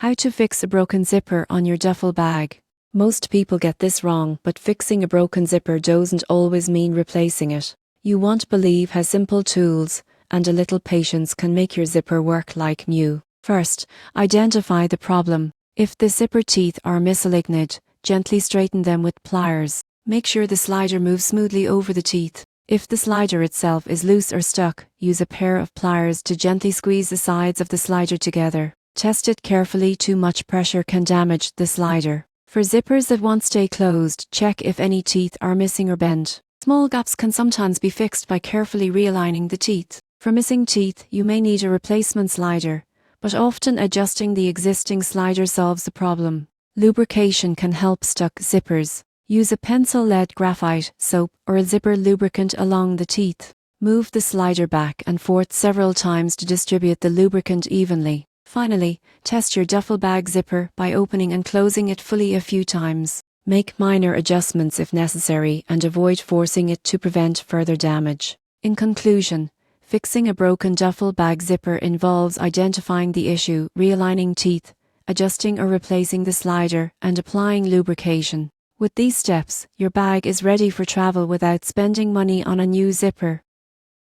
How to fix a broken zipper on your duffel bag. Most people get this wrong, but fixing a broken zipper doesn't always mean replacing it. You won't believe how simple tools and a little patience can make your zipper work like new. First, identify the problem. If the zipper teeth are misaligned, gently straighten them with pliers. Make sure the slider moves smoothly over the teeth. If the slider itself is loose or stuck, use a pair of pliers to gently squeeze the sides of the slider together. Test it carefully. Too much pressure can damage the slider. For zippers that won't stay closed, check if any teeth are missing or bent. Small gaps can sometimes be fixed by carefully realigning the teeth. For missing teeth, you may need a replacement slider, but often adjusting the existing slider solves the problem. Lubrication can help stuck zippers. Use a pencil-lead graphite, soap, or a zipper lubricant along the teeth. Move the slider back and forth several times to distribute the lubricant evenly. Finally, test your duffel bag zipper by opening and closing it fully a few times. Make minor adjustments if necessary and avoid forcing it to prevent further damage. In conclusion, fixing a broken duffel bag zipper involves identifying the issue, realigning teeth, adjusting or replacing the slider, and applying lubrication. With these steps, your bag is ready for travel without spending money on a new zipper.